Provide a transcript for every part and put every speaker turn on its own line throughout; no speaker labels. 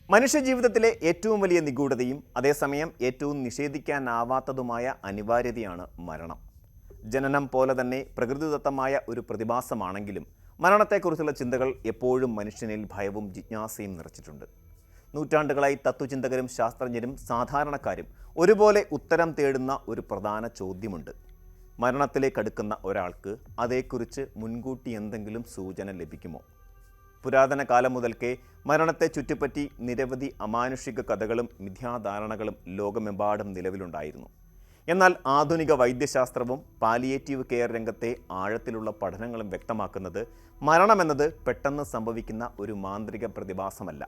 മനുഷ്യജീവിതത്തിലെ ഏറ്റവും വലിയ നിഗൂഢതയും അതേസമയം ഏറ്റവും നിഷേധിക്കാനാവാത്തതുമായ അനിവാര്യതയാണ് മരണം. ജനനം പോലെ തന്നെ പ്രകൃതിദത്തമായ ഒരു പ്രതിഭാസമാണെങ്കിലും മരണത്തെക്കുറിച്ചുള്ള ചിന്തകൾ എപ്പോഴും മനുഷ്യനിൽ ഭയവും ജിജ്ഞാസയും നിറച്ചിട്ടുണ്ട്. നൂറ്റാണ്ടുകളായി തത്വചിന്തകരും ശാസ്ത്രജ്ഞരും സാധാരണക്കാരും ഒരുപോലെ ഉത്തരം തേടുന്ന ഒരു പ്രധാന ചോദ്യമുണ്ട്. മരണത്തിലേക്കടുക്കുന്ന ഒരാൾക്ക് അതേക്കുറിച്ച് മുൻകൂട്ടി എന്തെങ്കിലും സൂചന ലഭിക്കുമോ? പുരാതന കാലം മുതൽക്കേ മരണത്തെ ചുറ്റിപ്പറ്റി നിരവധി അമാനുഷിക കഥകളും മിഥ്യാധാരണകളും ലോകമെമ്പാടും നിലവിലുണ്ടായിരുന്നു. എന്നാൽ ആധുനിക വൈദ്യശാസ്ത്രവും പാലിയേറ്റീവ് കെയർ രംഗത്തെ ആഴത്തിലുള്ള പഠനങ്ങളും വ്യക്തമാക്കുന്നത് മരണമെന്നത് പെട്ടെന്ന് സംഭവിക്കുന്ന ഒരു മാന്ത്രിക പ്രതിഭാസമല്ല,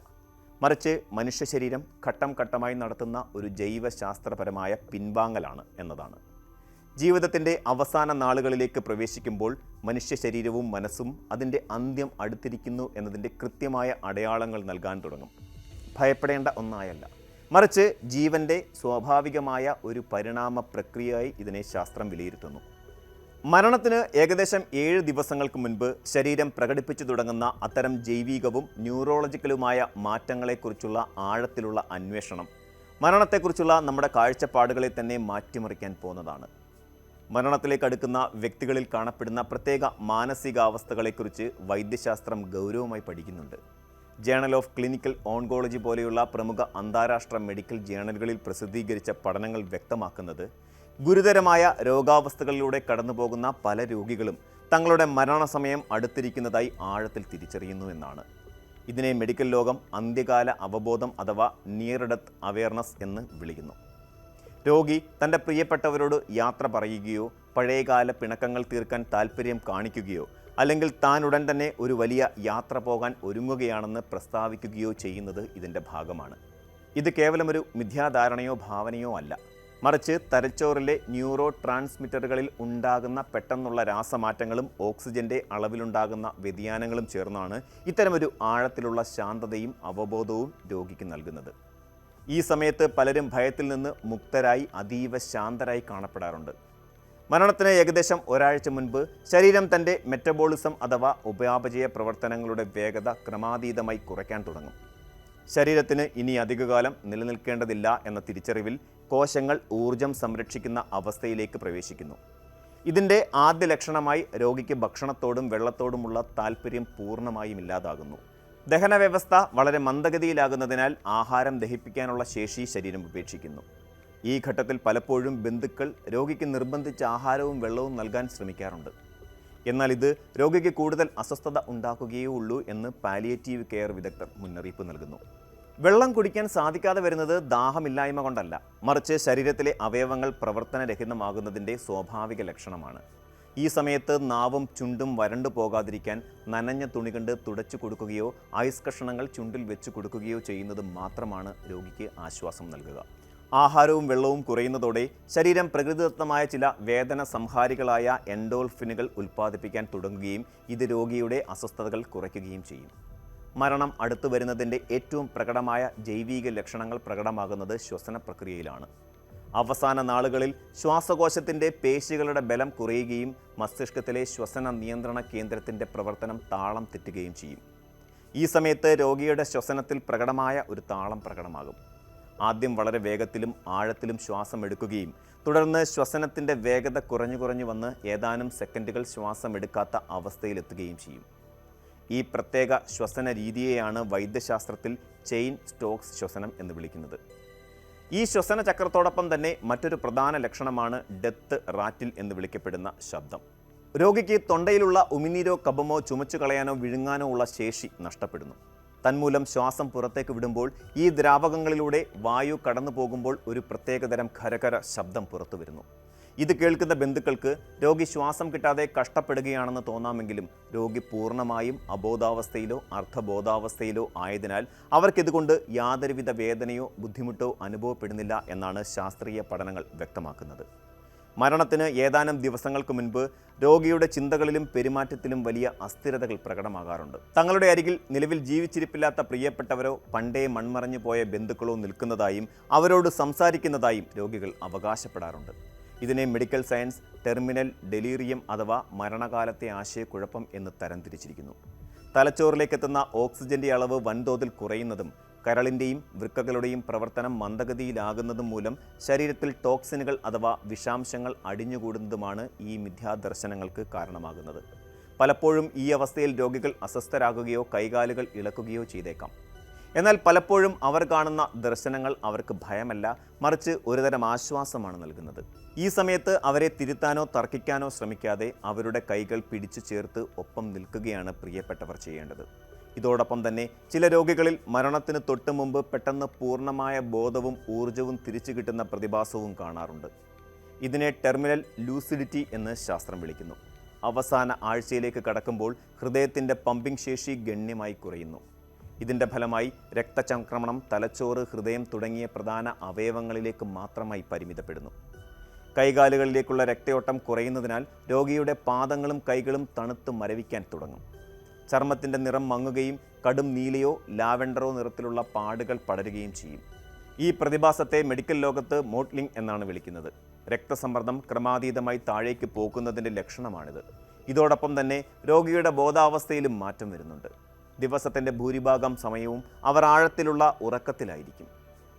മറിച്ച് മനുഷ്യ ശരീരം ഘട്ടം ഘട്ടമായി നടത്തുന്ന ഒരു ജൈവശാസ്ത്രപരമായ പിൻവാങ്ങലാണ് എന്നതാണ്. ജീവിതത്തിൻ്റെ അവസാന നാളുകളിലേക്ക് പ്രവേശിക്കുമ്പോൾ മനുഷ്യ ശരീരവും മനസ്സും അതിൻ്റെ അന്ത്യം അടുത്തിരിക്കുന്നു എന്നതിൻ്റെ കൃത്യമായ അടയാളങ്ങൾ നൽകാൻ തുടങ്ങും. ഭയപ്പെടേണ്ട ഒന്നായല്ല, മറിച്ച് ജീവൻ്റെ സ്വാഭാവികമായ ഒരു പരിണാമ പ്രക്രിയയായി ഇതിനെ ശാസ്ത്രം വിലയിരുത്തുന്നു. മരണത്തിന് ഏകദേശം 7 ദിവസങ്ങൾക്ക് മുൻപ് ശരീരം പ്രകടിപ്പിച്ചു തുടങ്ങുന്ന അത്തരം ജൈവികവും ന്യൂറോളജിക്കലുമായ മാറ്റങ്ങളെക്കുറിച്ചുള്ള ആഴത്തിലുള്ള അന്വേഷണം മരണത്തെക്കുറിച്ചുള്ള നമ്മുടെ കാഴ്ചപ്പാടുകളെ തന്നെ മാറ്റിമറിക്കാൻ പോകുന്നതാണ്. മരണത്തിലേക്ക് അടുക്കുന്ന വ്യക്തികളിൽ കാണപ്പെടുന്ന പ്രത്യേക മാനസികാവസ്ഥകളെക്കുറിച്ച് വൈദ്യശാസ്ത്രം ഗൗരവമായി പഠിക്കുന്നുണ്ട്. ജേണൽ ഓഫ് ക്ലിനിക്കൽ ഓൺകോളജി പോലെയുള്ള പ്രമുഖ അന്താരാഷ്ട്ര മെഡിക്കൽ ജേണലുകളിൽ പ്രസിദ്ധീകരിച്ച പഠനങ്ങൾ വ്യക്തമാക്കുന്നത് ഗുരുതരമായ രോഗാവസ്ഥകളിലൂടെ കടന്നുപോകുന്ന പല രോഗികളും തങ്ങളുടെ മരണസമയം അടുത്തിരിക്കുന്നതായി ആഴത്തിൽ തിരിച്ചറിയുന്നു എന്നാണ്. ഇതിനെ മെഡിക്കൽ ലോകം അന്ത്യകാല അവബോധം അഥവാ നിയർ ഡെത്ത് അവെയർനെസ് എന്ന് വിളിക്കുന്നു. രോഗി തൻ്റെ പ്രിയപ്പെട്ടവരോട് യാത്ര പറയുകയോ പഴയകാല പിണക്കങ്ങൾ തീർക്കാൻ താൽപ്പര്യം കാണിക്കുകയോ അല്ലെങ്കിൽ താൻ ഉടൻ തന്നെ ഒരു വലിയ യാത്ര പോകാൻ ഒരുങ്ങുകയാണെന്ന് പ്രസ്താവിക്കുകയോ ചെയ്യുന്നത് ഇതിൻ്റെ ഭാഗമാണ്. ഇത് കേവലമൊരു മിഥ്യാധാരണയോ ഭാവനയോ അല്ല, മറിച്ച് തലച്ചോറിലെ ന്യൂറോ ട്രാൻസ്മിറ്ററുകളിൽ ഉണ്ടാകുന്ന പെട്ടെന്നുള്ള രാസമാറ്റങ്ങളും ഓക്സിജൻ്റെ അളവിലുണ്ടാകുന്ന വ്യതിയാനങ്ങളും ചേർന്നാണ് ഇത്തരമൊരു ആഴത്തിലുള്ള ശാന്തതയും അവബോധവും രോഗിക്ക് നൽകുന്നത്. ഈ സമയത്ത് പലരും ഭയത്തിൽ നിന്ന് മുക്തരായി അതീവ ശാന്തരായി കാണപ്പെടാറുണ്ട്. മരണത്തിന് ഏകദേശം ഒരാഴ്ച മുൻപ് ശരീരം തൻ്റെ മെറ്റബോളിസം അഥവാ ഉപാപചയ പ്രവർത്തനങ്ങളുടെ വേഗത ക്രമാതീതമായി കുറയ്ക്കാൻ തുടങ്ങും. ശരീരത്തിന് ഇനി അധികകാലം നിലനിൽക്കേണ്ടതില്ല എന്ന തിരിച്ചറിവിൽ കോശങ്ങൾ ഊർജം സംരക്ഷിക്കുന്ന അവസ്ഥയിലേക്ക് പ്രവേശിക്കുന്നു. ഇതിൻ്റെ ആദ്യ ലക്ഷണമായി രോഗിക്ക് ഭക്ഷണത്തോടും വെള്ളത്തോടുമുള്ള താൽപ്പര്യം പൂർണ്ണമായും ഇല്ലാതാകുന്നു. ദഹന വ്യവസ്ഥ വളരെ മന്ദഗതിയിലാകുന്നതിനാൽ ആഹാരം ദഹിപ്പിക്കാനുള്ള ശേഷി ശരീരം ഉപേക്ഷിക്കുന്നു. ഈ ഘട്ടത്തിൽ പലപ്പോഴും ബന്ധുക്കൾ രോഗിക്ക് നിർബന്ധിച്ച് ആഹാരവും വെള്ളവും നൽകാൻ ശ്രമിക്കാറുണ്ട്. എന്നാൽ ഇത് രോഗിക്ക് കൂടുതൽ അസ്വസ്ഥത ഉണ്ടാക്കുകയേ ഉള്ളൂ എന്ന് പാലിയേറ്റീവ് കെയർ വിദഗ്ധർ മുന്നറിയിപ്പ് നൽകുന്നു. വെള്ളം കുടിക്കാൻ സാധിക്കാതെ വരുന്നത് ദാഹമില്ലായ്മ കൊണ്ടല്ല, മറിച്ച് ശരീരത്തിലെ അവയവങ്ങൾ പ്രവർത്തനരഹിതമാകുന്നതിൻ്റെ സ്വാഭാവിക ലക്ഷണമാണ്. ഈ സമയത്ത് നാവും ചുണ്ടും വരണ്ടു പോകാതിരിക്കാൻ നനഞ്ഞ തുണി കൊണ്ട് തുടച്ചു കൊടുക്കുകയോ ഐസ് കഷണങ്ങൾ ചുണ്ടിൽ വെച്ച് കൊടുക്കുകയോ ചെയ്യുന്നത് മാത്രമാണ് രോഗിക്ക് ആശ്വാസം നൽകുക. ആഹാരവും വെള്ളവും കുറയുന്നതോടെ ശരീരം പ്രകൃതിദത്തമായ ചില വേദന സംഹാരികളായ എൻഡോൾഫിനുകൾ ഉൽപ്പാദിപ്പിക്കാൻ തുടങ്ങുകയും ഇത് രോഗിയുടെ അസ്വസ്ഥതകൾ കുറയ്ക്കുകയും ചെയ്യും. മരണം അടുത്തു വരുന്നതിൻ്റെ ഏറ്റവും പ്രകടമായ ജൈവിക ലക്ഷണങ്ങൾ പ്രകടമാകുന്നത് ശ്വസന പ്രക്രിയയിലാണ്. അവസാന നാളുകളിൽ ശ്വാസകോശത്തിൻ്റെ പേശികളുടെ ബലം കുറയുകയും മസ്തിഷ്കത്തിലെ ശ്വസന നിയന്ത്രണ കേന്ദ്രത്തിൻ്റെ പ്രവർത്തനം താളം തെറ്റുകയും ചെയ്യും. ഈ സമയത്ത് രോഗിയുടെ ശ്വസനത്തിൽ പ്രകടമായ ഒരു താളം പ്രകടമാകും. ആദ്യം വളരെ വേഗത്തിലും ആഴത്തിലും ശ്വാസം എടുക്കുകയും തുടർന്ന് ശ്വസനത്തിൻ്റെ വേഗത കുറഞ്ഞു വന്ന് ഏതാനും സെക്കൻഡുകൾ ശ്വാസം എടുക്കാത്ത അവസ്ഥയിലെത്തുകയും ചെയ്യും. ഈ പ്രത്യേക ശ്വസന രീതിയെയാണ് വൈദ്യശാസ്ത്രത്തിൽ ചെയിൻ സ്റ്റോക്സ് ശ്വസനം എന്ന് വിളിക്കുന്നത്. ഈ ശ്വസന ചക്രത്തോടൊപ്പം തന്നെ മറ്റൊരു പ്രധാന ലക്ഷണമാണ് ഡെത്ത് റാറ്റിൽ എന്ന് വിളിക്കപ്പെടുന്ന ശബ്ദം. രോഗിക്ക് തൊണ്ടയിലുള്ള ഉമിനീരോ കഫമോ ചുമച്ചു കളയാനോ വിഴുങ്ങാനോ ഉള്ള ശേഷി നഷ്ടപ്പെടുന്നു. തന്മൂലം ശ്വാസം പുറത്തേക്ക് വിടുമ്പോൾ ഈ ദ്രാവകങ്ങളിലൂടെ വായു കടന്നു പോകുമ്പോൾ ഒരു പ്രത്യേകതരം ഖരഖര ശബ്ദം പുറത്തു വരുന്നു. ഇത് കേൾക്കുന്ന ബന്ധുക്കൾക്ക് രോഗി ശ്വാസം കിട്ടാതെ കഷ്ടപ്പെടുകയാണെന്ന് തോന്നാമെങ്കിലും രോഗി പൂർണ്ണമായും അബോധാവസ്ഥയിലോ അർദ്ധബോധാവസ്ഥയിലോ ആയതിനാൽ അവർക്കിതുകൊണ്ട് യാതൊരുവിധ വേദനയോ ബുദ്ധിമുട്ടോ അനുഭവപ്പെടുന്നില്ല എന്നാണ് ശാസ്ത്രീയ പഠനങ്ങൾ വ്യക്തമാക്കുന്നത്. മരണത്തിന് ഏതാനും ദിവസങ്ങൾക്ക് മുൻപ് രോഗിയുടെ ചിന്തകളിലും പെരുമാറ്റത്തിലും വലിയ അസ്ഥിരതകൾ പ്രകടമാകാറുണ്ട്. തങ്ങളുടെ അരികിൽ നിലവിൽ ജീവിച്ചിരിപ്പില്ലാത്ത പ്രിയപ്പെട്ടവരോ പണ്ടേ മൺമറഞ്ഞു പോയ ബന്ധുക്കളോ നിൽക്കുന്നതായും അവരോട് സംസാരിക്കുന്നതായും രോഗികൾ അവകാശപ്പെടാറുണ്ട്. ഇതിനെ മെഡിക്കൽ സയൻസ് ടെർമിനൽ ഡെലീറിയം അഥവാ മരണകാലത്തെ ആശയക്കുഴപ്പം എന്ന് തരംതിരിച്ചിരിക്കുന്നു. തലച്ചോറിലേക്കെത്തുന്ന ഓക്സിജന്റെ അളവ് വൻതോതിൽ കുറയുന്നതും കരളിൻ്റെയും വൃക്കകളുടെയും പ്രവർത്തനം മന്ദഗതിയിലാകുന്നതും മൂലം ശരീരത്തിൽ ടോക്സിനുകൾ അഥവാ വിഷാംശങ്ങൾ അടിഞ്ഞുകൂടുന്നതുമാണ് ഈ മിഥ്യാദർശനങ്ങൾക്ക് കാരണമാകുന്നത്. പലപ്പോഴും ഈ അവസ്ഥയിൽ രോഗികൾ അസ്വസ്ഥരാകുകയോ കൈകാലുകൾ ഇളക്കുകയോ ചെയ്തേക്കാം. എന്നാൽ പലപ്പോഴും അവർ കാണുന്ന ദർശനങ്ങൾ അവർക്ക് ഭയമല്ല, മറിച്ച് ഒരുതരം ആശ്വാസമാണ് നൽകുന്നത്. ഈ സമയത്ത് അവരെ തിരുത്താനോ തർക്കിക്കാനോ ശ്രമിക്കാതെ അവരുടെ കൈകൾ പിടിച്ചു ചേർത്ത് ഒപ്പം നിൽക്കുകയാണ് പ്രിയപ്പെട്ടവർ ചെയ്യേണ്ടത്. ഇതോടൊപ്പം തന്നെ ചില രോഗികളിൽ മരണത്തിന് തൊട്ടു മുമ്പ് പെട്ടെന്ന് പൂർണ്ണമായ ബോധവും ഊർജവും തിരിച്ചു കിട്ടുന്ന പ്രതിഭാസവും കാണാറുണ്ട്. ഇതിനെ ടെർമിനൽ ലൂസിഡിറ്റി എന്ന് ശാസ്ത്രം വിളിക്കുന്നു. അവസാന ആഴ്ചയിലേക്ക് കടക്കുമ്പോൾ ഹൃദയത്തിൻ്റെ പമ്പിംഗ് ശേഷി ഗണ്യമായി കുറയുന്നു. ഇതിൻ്റെ ഫലമായി രക്തചംക്രമണം, തലച്ചോറ്, ഹൃദയം തുടങ്ങിയ പ്രധാന അവയവങ്ങളിലേക്ക് മാത്രമായി പരിമിതപ്പെടുന്നു. കൈകാലുകളിലേക്കുള്ള രക്തയോട്ടം കുറയുന്നതിനാൽ രോഗിയുടെ പാദങ്ങളും കൈകളും തണുത്ത് മരവിക്കാൻ തുടങ്ങും. ചർമ്മത്തിൻ്റെ നിറം മങ്ങുകയും കടും നീലയോ ലാവെൻഡറോ നിറത്തിലുള്ള പാടുകൾ പടരുകയും ചെയ്യും. ഈ പ്രതിഭാസത്തെ മെഡിക്കൽ ലോകത്ത് മോട്ട്ലിംഗ് എന്നാണ് വിളിക്കുന്നത്. രക്തസമ്മർദ്ദം ക്രമാതീതമായി താഴേക്ക് പോകുന്നതിൻ്റെ ലക്ഷണമാണിത്. ഇതോടൊപ്പം തന്നെ രോഗിയുടെ ബോധാവസ്ഥയിലും മാറ്റം വരുന്നുണ്ട്. ദിവസത്തിൻ്റെ ഭൂരിഭാഗം സമയവും അവർ ആഴത്തിലുള്ള ഉറക്കത്തിലായിരിക്കും.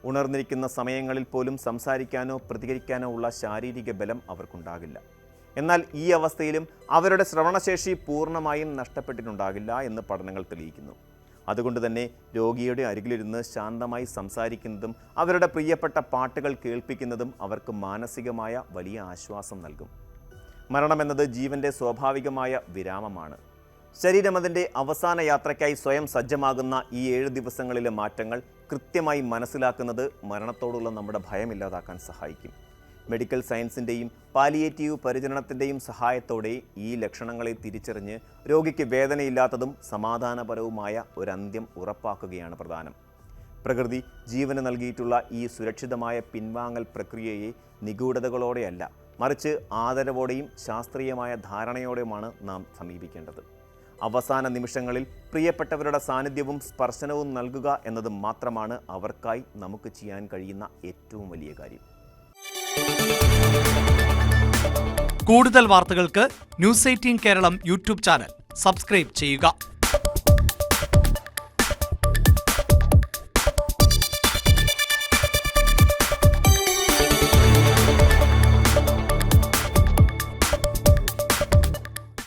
ഉണർന്നിരിക്കുന്ന സമയങ്ങളിൽ പോലും സംസാരിക്കാനോ പ്രതികരിക്കാനോ ഉള്ള ശാരീരിക ബലം അവർക്കുണ്ടാകില്ല. എന്നാൽ ഈ അവസ്ഥയിലും അവരുടെ ശ്രവണശേഷി പൂർണ്ണമായും നഷ്ടപ്പെട്ടിട്ടുണ്ടാകില്ല എന്ന് പഠനങ്ങൾ തെളിയിക്കുന്നു. അതുകൊണ്ട് തന്നെ രോഗിയുടെ അരികിലിരുന്ന് ശാന്തമായി സംസാരിക്കുന്നതും അവരുടെ പ്രിയപ്പെട്ട പാട്ടുകൾ കേൾപ്പിക്കുന്നതും അവർക്ക് മാനസികമായ വലിയ ആശ്വാസം നൽകും. മരണമെന്നത് ജീവൻ്റെ സ്വാഭാവികമായ വിരാമമാണ്. ശരീരം അതിൻ്റെ അവസാന യാത്രയ്ക്കായി സ്വയം സജ്ജമാകുന്ന ഈ 7 ദിവസങ്ങളിലെ മാറ്റങ്ങൾ കൃത്യമായി മനസ്സിലാക്കുന്നത് മരണത്തോടുള്ള നമ്മുടെ ഭയമില്ലാതാക്കാൻ സഹായിക്കും. മെഡിക്കൽ സയൻസിൻ്റെയും പാലിയേറ്റീവ് പരിചരണത്തിൻ്റെയും സഹായത്തോടെ ഈ ലക്ഷണങ്ങളെ തിരിച്ചറിഞ്ഞ് രോഗിക്ക് വേദനയില്ലാത്തതും സമാധാനപരവുമായ ഒരന്ത്യം ഉറപ്പാക്കുകയാണ് പ്രധാനം. പ്രകൃതി ജീവന് നൽകിയിട്ടുള്ള ഈ സുരക്ഷിതമായ പിൻവാങ്ങൽ പ്രക്രിയയെ നിഗൂഢതകളോടെയല്ല, മറിച്ച് ആദരവോടെയും ശാസ്ത്രീയമായ ധാരണയോടെയുമാണ് നാം സമീപിക്കേണ്ടത്. അവസാന നിമിഷങ്ങളിൽ പ്രിയപ്പെട്ടവരുടെ സാന്നിധ്യവും സ്പർശനവും നൽകുക എന്നത് മാത്രമാണ് അവർക്കായി നമുക്ക് ചെയ്യാൻ കഴിയുന്ന ഏറ്റവും വലിയ കാര്യം.
കൂടുതൽ വാർത്തകൾക്ക് news 18 Keralam YouTube channel subscribe ചെയ്യുക.